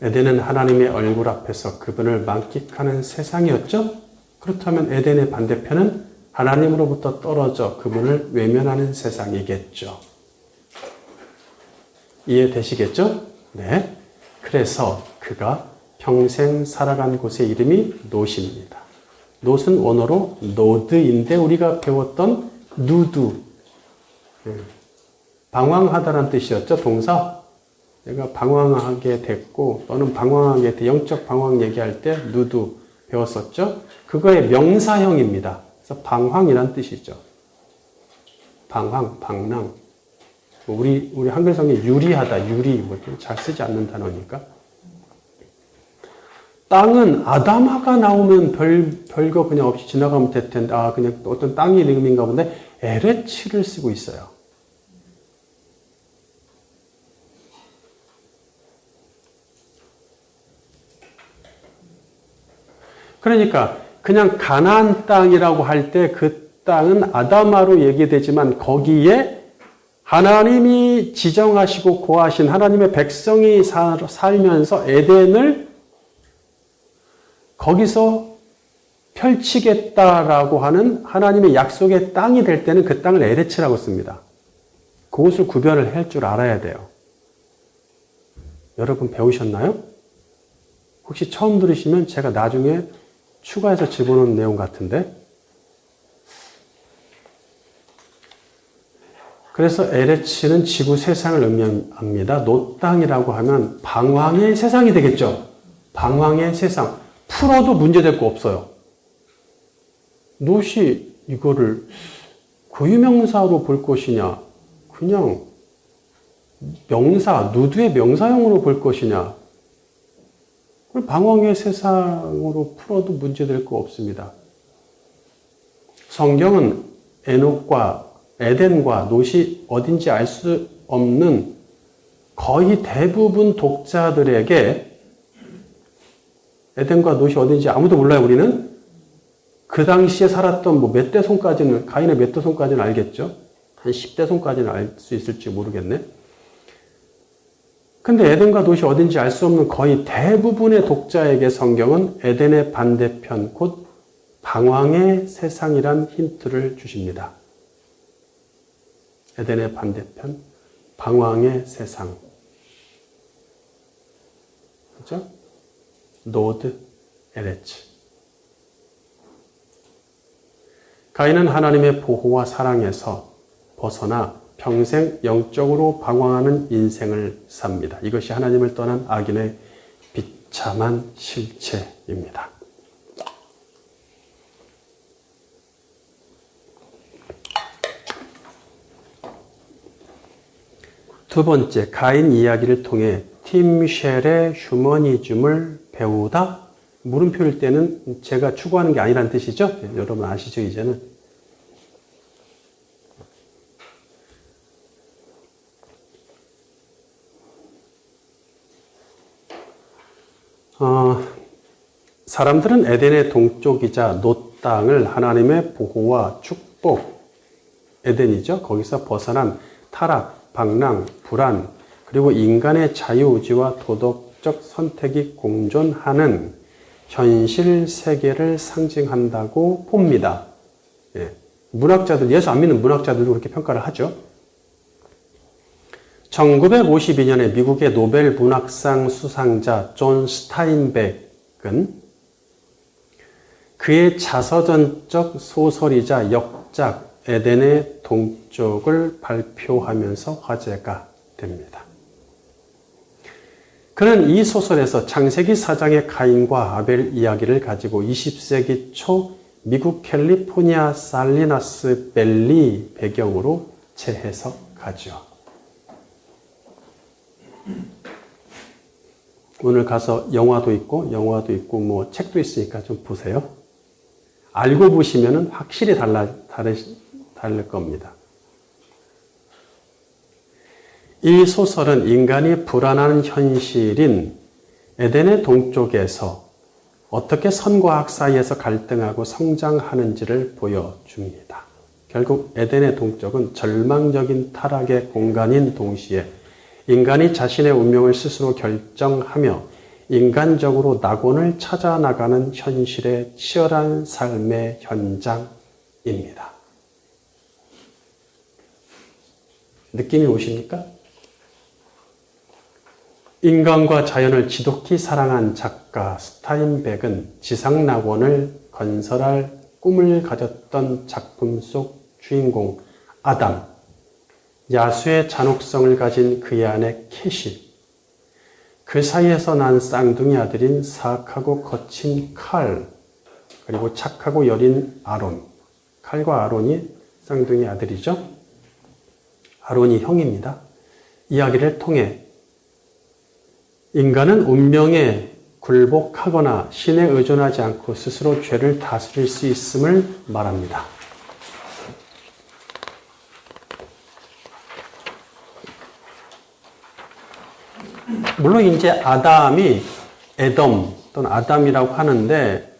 에덴은 하나님의 얼굴 앞에서 그분을 만끽하는 세상이었죠? 그렇다면 에덴의 반대편은 하나님으로부터 떨어져 그분을 외면하는 세상이겠죠. 이해되시겠죠? 네. 그래서 그가 평생 살아간 곳의 이름이 놋입니다. 놋은 원어로 노드인데 우리가 배웠던 누드. 방황하다라는 뜻이었죠. 동사. 내가 방황하게 됐고 또는 방황하게 돼 영적 방황 얘기할 때 누드 배웠었죠. 그거의 명사형입니다. 그래서 방황이란 뜻이죠. 방황, 방랑. 우리 한글 성경에 유리하다, 유리 잘 쓰지 않는 단어니까. 땅은 아담아가 나오면 별거 그냥 없이 지나가면 될 텐데 그냥 어떤 땅의 이름인가 본데 에레츠를 쓰고 있어요. 그러니까 그냥 가나안 땅이라고 할 때 그 땅은 아담아로 얘기되지만 거기에 하나님이 지정하시고 고하신 하나님의 백성이 살면서 에덴을 거기서 펼치겠다라고 하는 하나님의 약속의 땅이 될 때는 그 땅을 에레츠라고 씁니다. 그것을 구별을 할 줄 알아야 돼요. 여러분 배우셨나요? 혹시 처음 들으시면 제가 나중에 추가해서 집어넣은 내용 같은데. 그래서 에레츠는 지구 세상을 의미합니다. 놋 땅이라고 하면 방황의 세상이 되겠죠. 방황의 세상. 풀어도 문제될 거 없어요. 놋이 이거를 고유명사로 볼 것이냐, 그냥 명사, 누드의 명사형으로 볼 것이냐, 방황의 세상으로 풀어도 문제될 거 없습니다. 성경은 에덴과 놋이 어딘지 알 수 없는 거의 대부분 독자들에게 에덴과 놋이 어딘지 아무도 몰라요, 우리는. 그 당시에 살았던 몇 대 손까지는, 가인의 몇 대 손까지는 알겠죠? 한 10대 손까지는 알 수 있을지 모르겠네. 근데 에덴과 놋이 어딘지 알 수 없는 거의 대부분의 독자에게 성경은 에덴의 반대편, 곧 방황의 세상이란 힌트를 주십니다. 에덴의 반대편, 방황의 세상. 그죠? 노드, 에레츠. 가인은 하나님의 보호와 사랑에서 벗어나 평생 영적으로 방황하는 인생을 삽니다. 이것이 하나님을 떠난 악인의 비참한 실체입니다. 두 번째, 가인 이야기를 통해 팀 쉘의 휴머니즘을 배우다. 물음표일 때는 제가 추구하는 게 아니라는 뜻이죠. 여러분 아시죠, 이제는. 사람들은 에덴의 동쪽이자 놋 땅을 하나님의 보호와 축복, 에덴이죠. 거기서 벗어난 타락, 방랑, 불안, 그리고 인간의 자유의지와 도덕적 선택이 공존하는 현실 세계를 상징한다고 봅니다. 문학자들, 예수 안 믿는 문학자들도 그렇게 평가를 하죠. 1952년에 미국의 노벨 문학상 수상자 존 스타인백은 그의 자서전적 소설이자 역작 에덴의 동쪽을 발표하면서 화제가 됩니다. 그는 이 소설에서 창세기 4장의 가인과 아벨 이야기를 가지고 20세기 초 미국 캘리포니아 살리나스 밸리 배경으로 재해석하죠. 오늘 가서 영화도 있고 뭐 책도 있으니까 좀 보세요. 알고 보시면 확실히 다를 겁니다. 이 소설은 인간이 불안한 현실인 에덴의 동쪽에서 어떻게 선과 악 사이에서 갈등하고 성장하는지를 보여줍니다. 결국 에덴의 동쪽은 절망적인 타락의 공간인 동시에 인간이 자신의 운명을 스스로 결정하며 인간적으로 낙원을 찾아 나가는 현실의 치열한 삶의 현장입니다. 느낌이 오십니까? 인간과 자연을 지독히 사랑한 작가 스타인백은 지상 낙원을 건설할 꿈을 가졌던 작품 속 주인공 아담, 야수의 잔혹성을 가진 그의 아내 캐시, 그 사이에서 난 쌍둥이 아들인 사악하고 거친 칼, 그리고 착하고 여린 아론. 칼과 아론이 쌍둥이 아들이죠. 아론이 형입니다. 이야기를 통해 인간은 운명에 굴복하거나 신에 의존하지 않고 스스로 죄를 다스릴 수 있음을 말합니다. 물론 이제 아담이 에덤 또는 아담이라고 하는데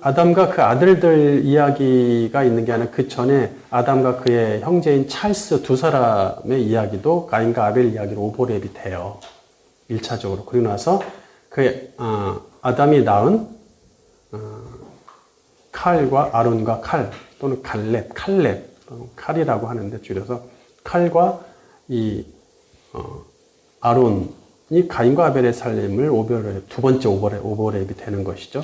아담과 그 아들들 이야기가 있는 게 아니라 그 전에 아담과 그의 형제인 찰스 두 사람의 이야기도 가인과 아벨 이야기로 오버랩이 돼요. 1차적으로. 그리고 나서 아담이 낳은 칼과 아론과 칼 또는 칼렙 또는 칼이라고 하는데 줄여서 칼과 아론이 가인과 아벨의 삶을 두 번째 오버랩이 되는 것이죠.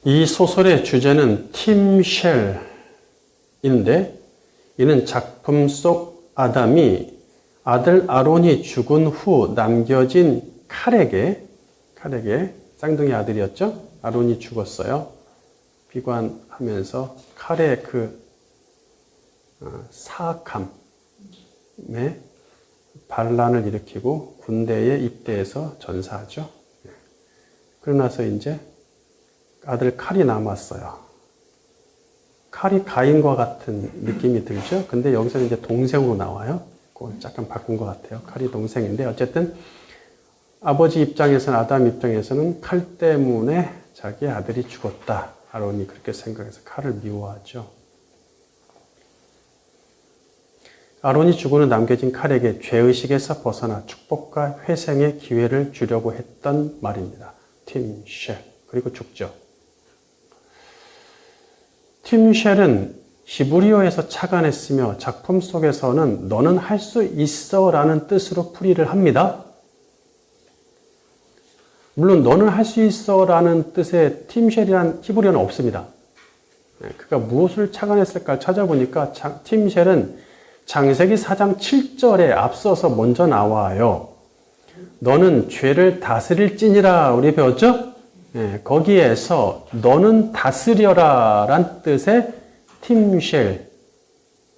이 소설의 주제는 팀 쉘인데 이는 작품 속 아담이 아들 아론이 죽은 후 남겨진 칼에게 쌍둥이 아들이었죠. 아론이 죽었어요. 비관하면서 칼의 그 사악함에 반란을 일으키고 군대에 입대해서 전사하죠. 그러고 나서 이제 아들 칼이 남았어요. 칼이 가인과 같은 느낌이 들죠. 근데 여기서는 이제 동생으로 나와요. 그걸 잠깐 바꾼 것 같아요. 칼이 동생인데 어쨌든 아버지 입장에서는 아담 입장에서는 칼 때문에 자기 아들이 죽었다. 아론이 그렇게 생각해서 칼을 미워하죠. 아론이 죽은 후 남겨진 칼에게 죄의식에서 벗어나 축복과 회생의 기회를 주려고 했던 말입니다. 팀 쉘. 그리고 죽죠. 팀 쉘은 히브리어에서 착안했으며 작품 속에서는 너는 할 수 있어 라는 뜻으로 풀이를 합니다. 물론 너는 할 수 있어 라는 뜻의 팀 쉘이란 히브리어는 없습니다. 그가 무엇을 착안했을까 찾아보니까 팀 쉘은 창세기 4장 7절에 앞서서 먼저 나와요. 너는 죄를 다스릴지니라 우리 배웠죠? 거기에서 너는 다스려라 란 뜻의 팀쉘,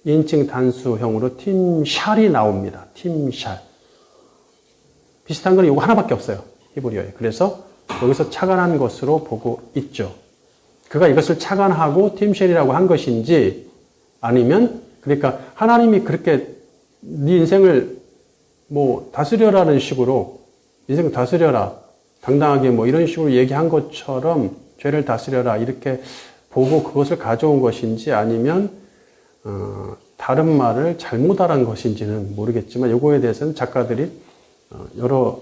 인칭 단수형으로 팀샬이 나옵니다. 팀샬. 비슷한 건 이거 하나밖에 없어요. 히브리어에. 그래서 여기서 착안한 것으로 보고 있죠. 그가 이것을 착안하고 팀쉘이라고 한 것인지 아니면 그러니까 하나님이 그렇게 네 인생을 뭐 다스려라는 식으로 인생 다스려라. 당당하게 뭐 이런 식으로 얘기한 것처럼 죄를 다스려라 이렇게 보고 그것을 가져온 것인지 아니면 다른 말을 잘못 알은 것인지는 모르겠지만 이거에 대해서는 작가들이 여러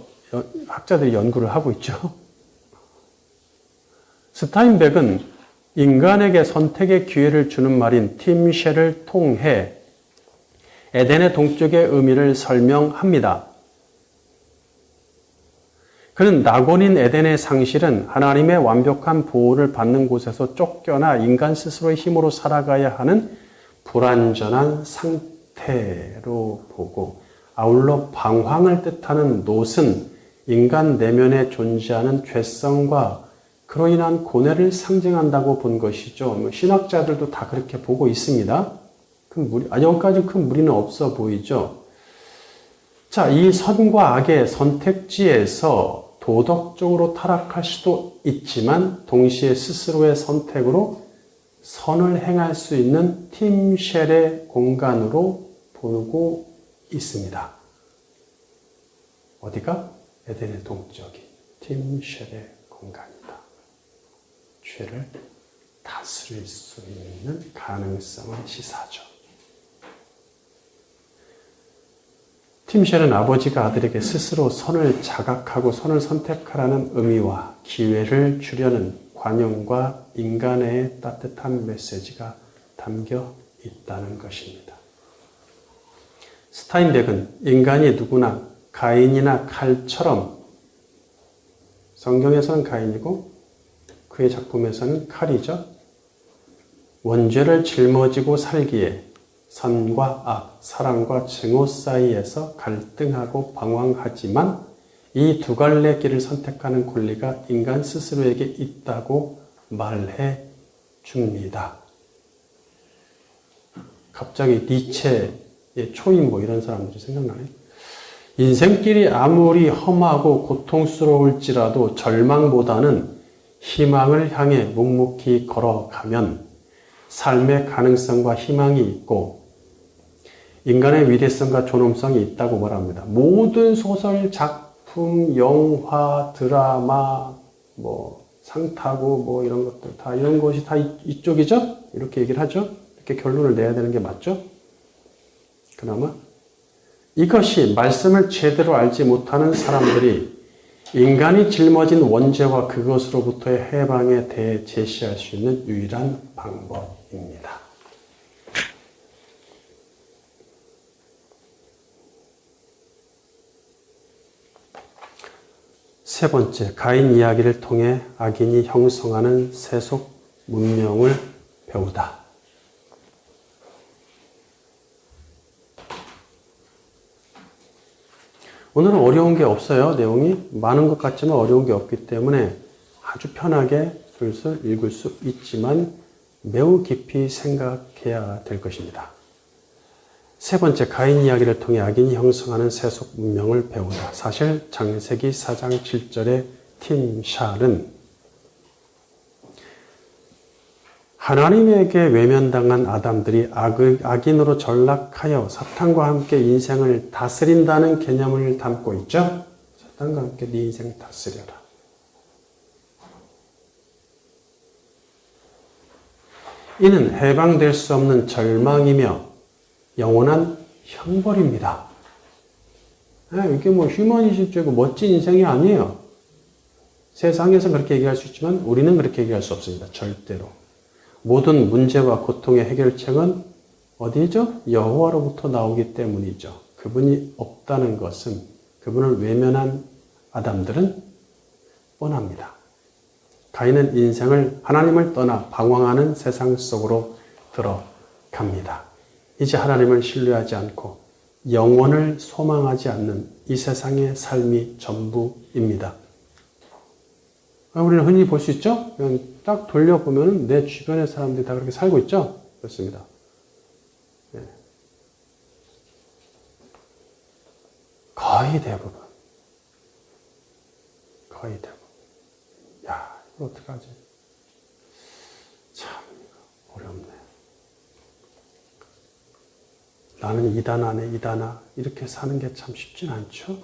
학자들이 연구를 하고 있죠. 스타인백은 인간에게 선택의 기회를 주는 말인 팀쉘을 통해 에덴의 동쪽의 의미를 설명합니다. 그는 낙원인 에덴의 상실은 하나님의 완벽한 보호를 받는 곳에서 쫓겨나 인간 스스로의 힘으로 살아가야 하는 불완전한 상태로 보고, 아울러 방황을 뜻하는 놋은 인간 내면에 존재하는 죄성과 그로 인한 고뇌를 상징한다고 본 것이죠. 신학자들도 다 그렇게 보고 있습니다. 여기까지 큰 무리는 없어 보이죠. 자, 이 선과 악의 선택지에서 도덕적으로 타락할 수도 있지만 동시에 스스로의 선택으로 선을 행할 수 있는 팀쉘의 공간으로 보고 있습니다. 어디가? 에덴의 동쪽이 팀쉘의 공간이다. 죄를 다스릴 수 있는 가능성을 시사하죠. 팀쉘은 아버지가 아들에게 스스로 선을 자각하고 선을 선택하라는 의미와 기회를 주려는 관용과 인간의 따뜻한 메시지가 담겨 있다는 것입니다. 스타인백은 인간이 누구나 가인이나 칼처럼, 성경에서는 가인이고 그의 작품에서는 칼이죠. 원죄를 짊어지고 살기에 선과 악, 사랑과 증오 사이에서 갈등하고 방황하지만 이 두 갈래 길을 선택하는 권리가 인간 스스로에게 있다고 말해 줍니다. 갑자기 니체의 초임 이런 사람들이 생각나네. 인생길이 아무리 험하고 고통스러울지라도 절망보다는 희망을 향해 묵묵히 걸어가면 삶의 가능성과 희망이 있고 인간의 위대성과 존엄성이 있다고 말합니다. 모든 소설, 작품, 영화, 드라마, 상 타고 이런 것들 다 이런 것이 다 이쪽이죠? 이렇게 얘기를 하죠? 이렇게 결론을 내야 되는 게 맞죠? 그나마 이것이 말씀을 제대로 알지 못하는 사람들이 인간이 짊어진 원죄와 그것으로부터의 해방에 대해 제시할 수 있는 유일한 방법입니다. 세 번째, 가인 이야기를 통해 악인이 형성하는 세속 문명을 배우다. 오늘은 어려운 게 없어요. 내용이 많은 것 같지만 어려운 게 없기 때문에 아주 편하게 슬슬 읽을 수 있지만 매우 깊이 생각해야 될 것입니다. 세 번째, 가인 이야기를 통해 악인이 형성하는 세속 문명을 배우다. 사실 창세기 4장 7절의 팀샬은 하나님에게 외면당한 아담들이 악인으로 전락하여 사탄과 함께 인생을 다스린다는 개념을 담고 있죠. 사탄과 함께 네 인생 다스려라. 이는 해방될 수 없는 절망이며 영원한 형벌입니다. 이게 휴머니즘적이고 멋진 인생이 아니에요. 세상에서 그렇게 얘기할 수 있지만 우리는 그렇게 얘기할 수 없습니다. 절대로. 모든 문제와 고통의 해결책은 어디죠? 여호와로부터 나오기 때문이죠. 그분이 없다는 것은, 그분을 외면한 아담들은 뻔합니다. 가인은 인생을, 하나님을 떠나 방황하는 세상 속으로 들어갑니다. 이제 하나님을 신뢰하지 않고 영원을 소망하지 않는 이 세상의 삶이 전부입니다. 우리는 흔히 볼 수 있죠? 그냥 딱 돌려보면 내 주변의 사람들이 다 그렇게 살고 있죠? 그렇습니다. 네. 거의 대부분. 야, 이거 어떡하지? 참, 어렵네. 나는 이단 안에 이다나 이렇게 사는 게 참 쉽진 않죠?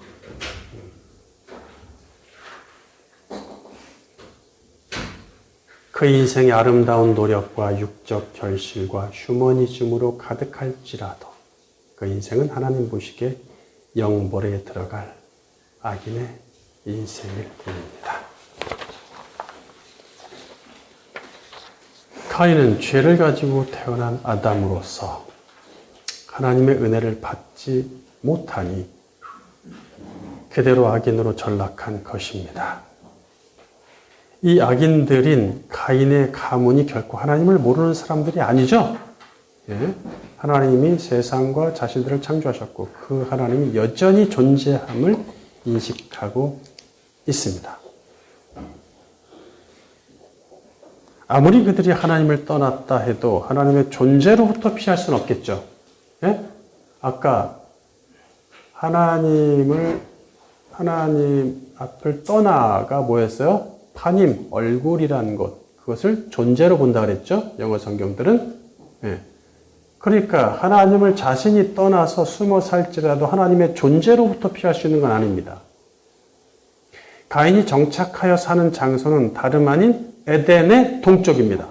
그 인생의 아름다운 노력과 육적 결실과 휴머니즘으로 가득할지라도 그 인생은 하나님 보시기에 영벌에 들어갈 악인의 인생일 뿐입니다. 카인은 죄를 가지고 태어난 아담으로서 하나님의 은혜를 받지 못하니 그대로 악인으로 전락한 것입니다. 이 악인들인 카인의 가문이 결코 하나님을 모르는 사람들이 아니죠. 예? 하나님이 세상과 자신들을 창조하셨고 그 하나님이 여전히 존재함을 인식하고 있습니다. 아무리 그들이 하나님을 떠났다 해도 하나님의 존재로부터 피할 수는 없겠죠. 예? 아까 하나님 앞을 떠나가 뭐였어요? 파님, 얼굴이라는 것. 그것을 존재로 본다 그랬죠? 영어 성경들은. 예. 그러니까 하나님을 자신이 떠나서 숨어 살지라도 하나님의 존재로부터 피할 수 있는 건 아닙니다. 가인이 정착하여 사는 장소는 다름 아닌 에덴의 동쪽입니다.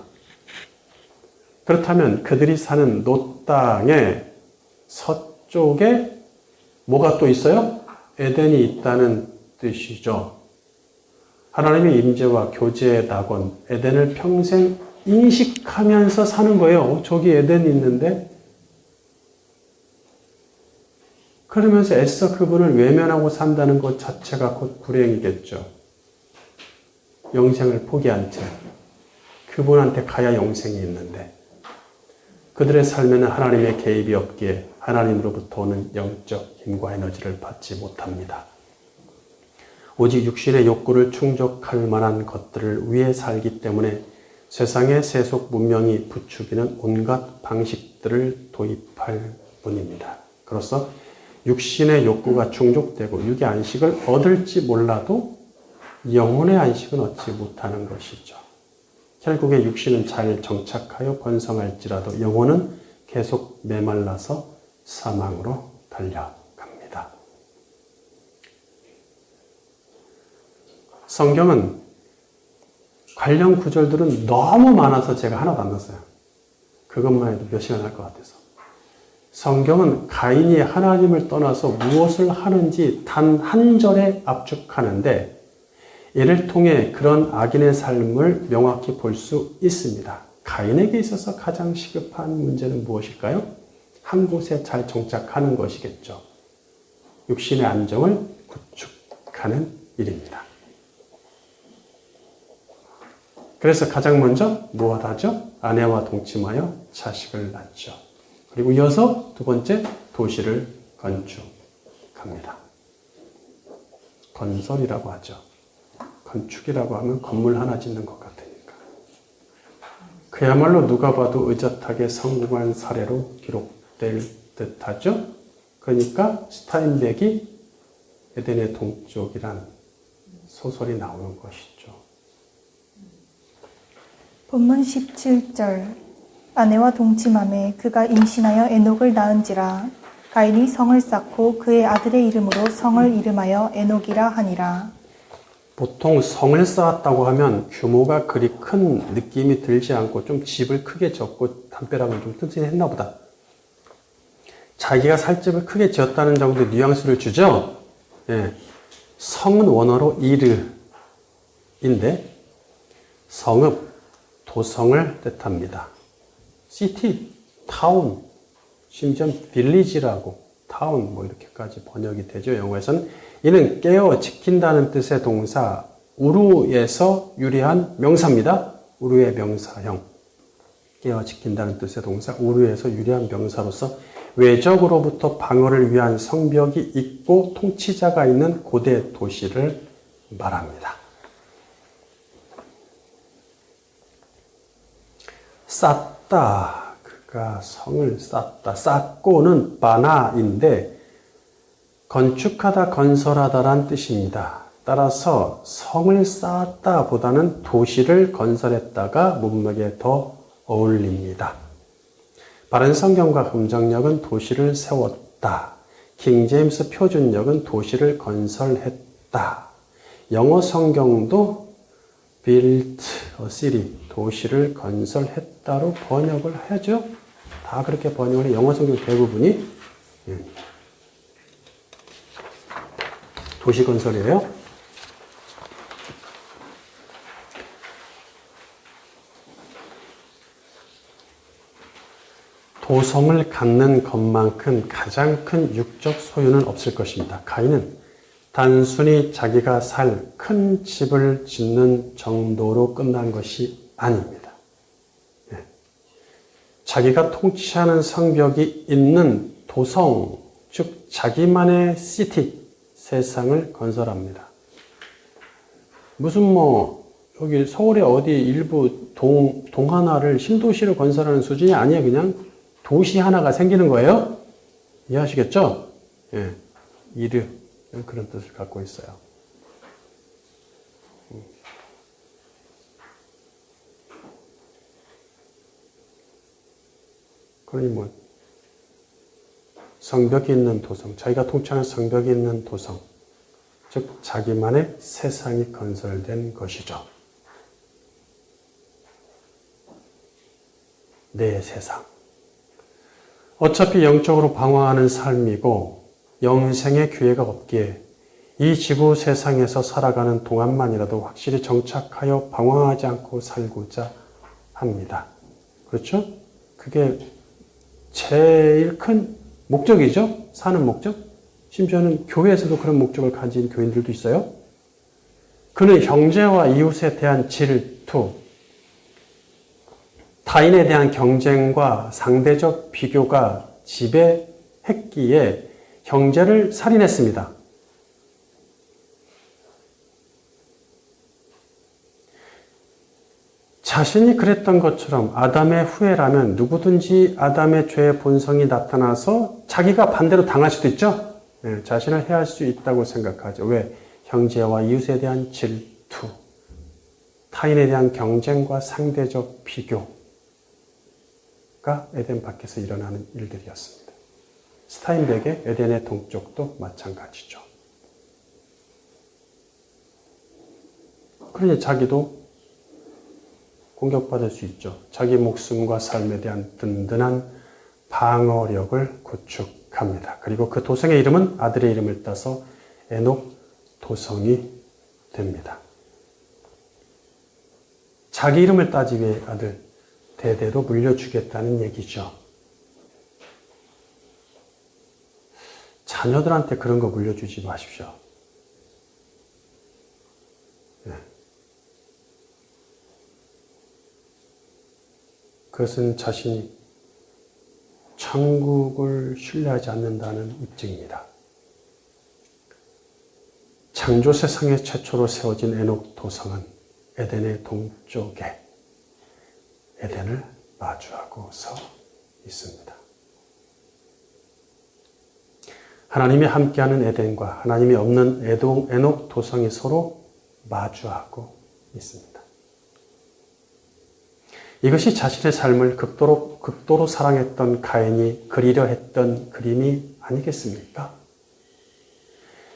그렇다면 그들이 사는 놋 땅의 서쪽에 뭐가 또 있어요? 에덴이 있다는 뜻이죠. 하나님의 임재와 교제의 낙원, 에덴을 평생 인식하면서 사는 거예요. 저기 에덴이 있는데? 그러면서 애써 그분을 외면하고 산다는 것 자체가 곧 불행이겠죠. 영생을 포기한 채 그분한테 가야 영생이 있는데 그들의 삶에는 하나님의 개입이 없기에 하나님으로부터 오는 영적 힘과 에너지를 받지 못합니다. 오직 육신의 욕구를 충족할 만한 것들을 위해 살기 때문에 세상의 세속 문명이 부추기는 온갖 방식들을 도입할 뿐입니다. 그로써 육신의 욕구가 충족되고 육의 안식을 얻을지 몰라도 영혼의 안식은 얻지 못하는 것이죠. 결국에 육신은 잘 정착하여 번성할지라도 영혼은 계속 메말라서 사망으로 달려갑니다. 성경은 관련 구절들은 너무 많아서 제가 하나도 안 넣었어요. 그것만 해도 몇 시간 할 것 같아서. 성경은 가인이 하나님을 떠나서 무엇을 하는지 단 한 절에 압축하는데 이를 통해 그런 악인의 삶을 명확히 볼 수 있습니다. 가인에게 있어서 가장 시급한 문제는 무엇일까요? 한 곳에 잘 정착하는 것이겠죠. 육신의 안정을 구축하는 일입니다. 그래서 가장 먼저 무엇 하죠? 아내와 동침하여 자식을 낳죠. 그리고 이어서 두 번째 도시를 건축합니다. 건설이라고 하죠. 건축이라고 하면 건물 하나 짓는 것 같으니까. 그야말로 누가 봐도 의젓하게 성공한 사례로 기록될 듯하죠. 그러니까 스타인백이 에덴의 동쪽이란 소설이 나오는 것이죠. 본문 17절 아내와 동침함에 그가 임신하여 에녹을 낳은지라 가인이 성을 쌓고 그의 아들의 이름으로 성을 이름하여 에녹이라 하니라. 보통 성을 쌓았다고 하면 규모가 그리 큰 느낌이 들지 않고 좀 집을 크게 짓고 담벼락을 좀 튼튼히 했나 보다. 자기가 살 집을 크게 지었다는 정도의 뉘앙스를 주죠. 예. 성은 원어로 이르인데 성읍, 도성을 뜻합니다. 시티, 타운, 심지어 빌리지라고 타운 뭐 이렇게까지 번역이 되죠. 영어에서는 이는 깨어 지킨다는 뜻의 동사 우루에서 유래한 명사입니다. 우루의 명사형. 깨어 지킨다는 뜻의 동사 우루에서 유래한 명사로서 외적으로부터 방어를 위한 성벽이 있고 통치자가 있는 고대 도시를 말합니다. 쌓다. 그가 성을 쌓다. 쌓고는 바나인데 건축하다, 건설하다란 뜻입니다. 따라서 성을 쌓았다 보다는 도시를 건설했다가 문맥에 더 어울립니다. 바른 성경과 금정역은 도시를 세웠다. 킹제임스 표준역은 도시를 건설했다. 영어 성경도 built a city, 도시를 건설했다로 번역을 하죠. 다 그렇게 번역을 해. 영어 성경 대부분이 도시 건설이에요. 도성을 갖는 것만큼 가장 큰 육적 소유는 없을 것입니다. 가인은 단순히 자기가 살 큰 집을 짓는 정도로 끝난 것이 아닙니다. 자기가 통치하는 성벽이 있는 도성, 즉 자기만의 시티, 세상을 건설합니다. 무슨 여기 서울의 어디 일부 동하나를 신도시로 건설하는 수준이 아니에요. 그냥 도시 하나가 생기는 거예요. 이해하시겠죠? 예. 이르 그런 뜻을 갖고 있어요. 그러니 성벽이 있는 도성, 자기가 통치하는 성벽이 있는 도성, 즉 자기만의 세상이 건설된 것이죠. 내 세상. 어차피 영적으로 방황하는 삶이고 영생의 기회가 없기에 이 지구 세상에서 살아가는 동안만이라도 확실히 정착하여 방황하지 않고 살고자 합니다. 그렇죠? 그게 제일 큰 목적이죠? 사는 목적? 심지어는 교회에서도 그런 목적을 가진 교인들도 있어요. 그는 형제와 이웃에 대한 질투, 타인에 대한 경쟁과 상대적 비교가 지배했기에 형제를 살인했습니다. 자신이 그랬던 것처럼 아담의 후예라면 누구든지 아담의 죄의 본성이 나타나서 자기가 반대로 당할 수도 있죠. 네, 자신을 해할 수 있다고 생각하죠. 왜? 형제와 이웃에 대한 질투, 타인에 대한 경쟁과 상대적 비교가 에덴 밖에서 일어나는 일들이었습니다. 스타인백의 에덴의 동쪽도 마찬가지죠. 그러니 자기도 공격받을 수 있죠. 자기 목숨과 삶에 대한 든든한 방어력을 구축합니다. 그리고 그 도성의 이름은 아들의 이름을 따서 에녹 도성이 됩니다. 자기 이름을 따지 위해 아들 대대로 물려주겠다는 얘기죠. 자녀들한테 그런 거 물려주지 마십시오. 네. 그것은 자신이 천국을 신뢰하지 않는다는 입증입니다. 창조 세상에 최초로 세워진 에녹 도성은 에덴의 동쪽에 에덴을 마주하고 서 있습니다. 하나님이 함께하는 에덴과 하나님이 없는 에녹 도성이 서로 마주하고 있습니다. 이것이 자신의 삶을 극도로 사랑했던 가인이 그리려 했던 그림이 아니겠습니까?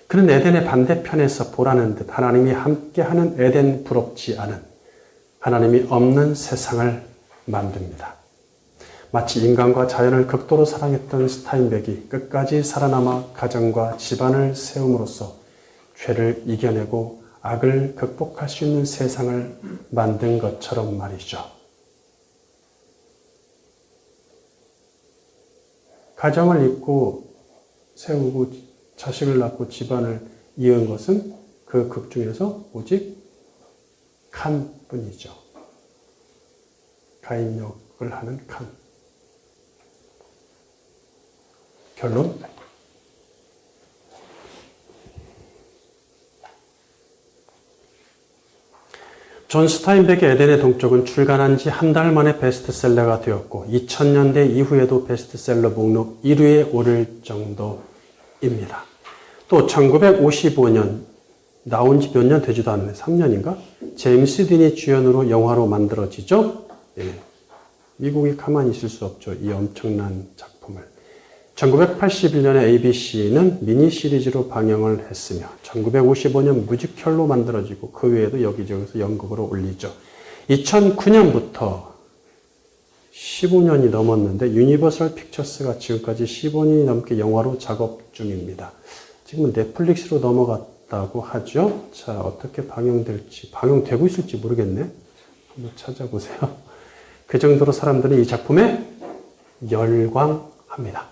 그는 에덴의 반대편에서 보라는 듯 하나님이 함께하는 에덴 부럽지 않은 하나님이 없는 세상을 만듭니다. 마치 인간과 자연을 극도로 사랑했던 스타인백이 끝까지 살아남아 가정과 집안을 세움으로써 죄를 이겨내고 악을 극복할 수 있는 세상을 만든 것처럼 말이죠. 가정을 잇고 세우고 자식을 낳고 집안을 이은 것은 그 극 중에서 오직 칸뿐이죠. 가인 역을 하는 칸. 결론? 존 스타인백의 에덴의 동쪽은 출간한 지 한 달 만에 베스트셀러가 되었고 2000년대 이후에도 베스트셀러 목록 1위에 오를 정도입니다. 또 1955년 나온 지 몇 년 되지도 않네. 3년인가? 제임스 딘이 주연으로 영화로 만들어지죠. 예. 미국이 가만히 있을 수 없죠. 이 엄청난 작품을. 1981년에 ABC는 미니 시리즈로 방영을 했으며 1955년 뮤지컬로 만들어지고 그 외에도 여기저기서 연극으로 올리죠. 2009년부터 15년이 넘었는데 유니버설 픽처스가 지금까지 15년이 넘게 영화로 작업 중입니다. 지금은 넷플릭스로 넘어갔다고 하죠. 자, 어떻게 방영될지, 방영되고 있을지 모르겠네. 한번 찾아보세요. 그 정도로 사람들은 이 작품에 열광합니다.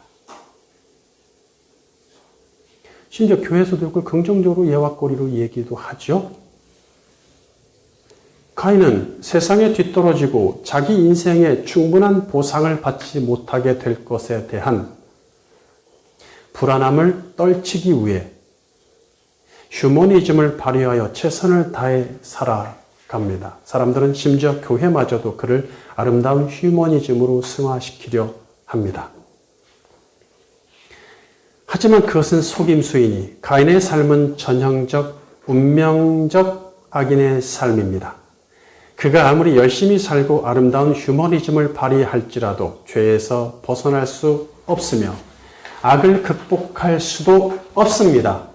심지어 교회에서도 이걸 긍정적으로 예화거리로 얘기도 하죠. 가인은 세상에 뒤떨어지고 자기 인생에 충분한 보상을 받지 못하게 될 것에 대한 불안함을 떨치기 위해 휴머니즘을 발휘하여 최선을 다해 살아갑니다. 사람들은 심지어 교회마저도 그를 아름다운 휴머니즘으로 승화시키려 합니다. 하지만 그것은 속임수이니 가인의 삶은 전형적 운명적 악인의 삶입니다. 그가 아무리 열심히 살고 아름다운 휴머니즘을 발휘할지라도 죄에서 벗어날 수 없으며 악을 극복할 수도 없습니다.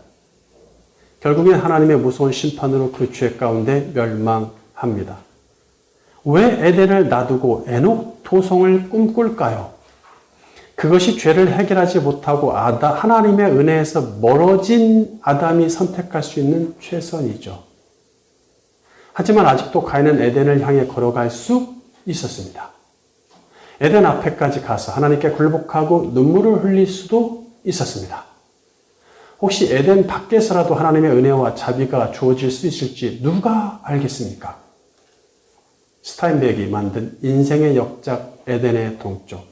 결국엔 하나님의 무서운 심판으로 그 죄 가운데 멸망합니다. 왜 에덴을 놔두고 에녹 도성을 꿈꿀까요? 그것이 죄를 해결하지 못하고 하나님의 은혜에서 멀어진 아담이 선택할 수 있는 최선이죠. 하지만 아직도 가인은 에덴을 향해 걸어갈 수 있었습니다. 에덴 앞에까지 가서 하나님께 굴복하고 눈물을 흘릴 수도 있었습니다. 혹시 에덴 밖에서라도 하나님의 은혜와 자비가 주어질 수 있을지 누가 알겠습니까? 스타인백이 만든 인생의 역작 에덴의 동쪽,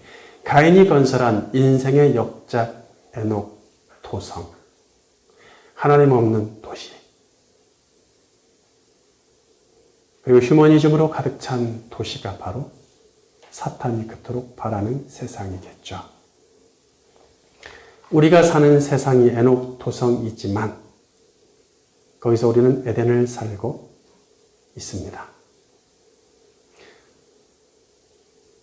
가인이 건설한 인생의 역작 에녹 도성, 하나님 없는 도시, 그리고 휴머니즘으로 가득 찬 도시가 바로 사탄이 그토록 바라는 세상이겠죠. 우리가 사는 세상이 에녹 도성이지만 거기서 우리는 에덴을 살고 있습니다.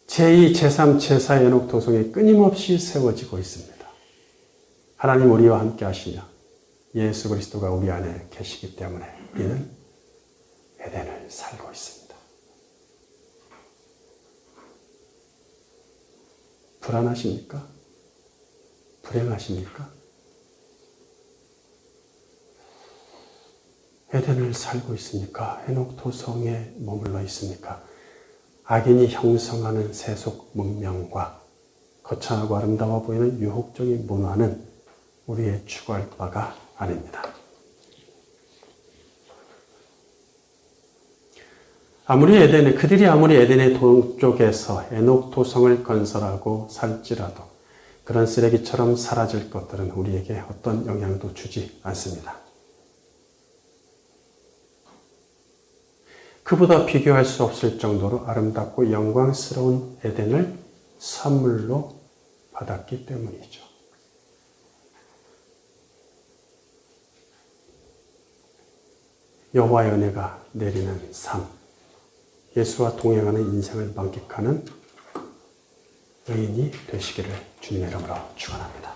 제2, 제3, 제4 에녹 도성이 끊임없이 세워지고 있습니다. 하나님 우리와 함께 하시며 예수 그리스도가 우리 안에 계시기 때문에 우리는 에덴을 살고 있습니다. 불안하십니까? 불행하십니까? 에덴을 살고 있습니까? 에녹 도성에 머물러 있습니까? 악인이 형성하는 세속 문명과 거창하고 아름다워 보이는 유혹적인 문화는 우리의 추구할 바가 아닙니다. 그들이 아무리 에덴의 동쪽에서 에녹 도성을 건설하고 살지라도 그런 쓰레기처럼 사라질 것들은 우리에게 어떤 영향도 주지 않습니다. 그보다 비교할 수 없을 정도로 아름답고 영광스러운 에덴을 선물로 받았기 때문이죠. 여호와의 은혜가 내리는 삶, 예수와 동행하는 인생을 만끽하는 의인이 되시기를 주님의 이름으로 축원합니다.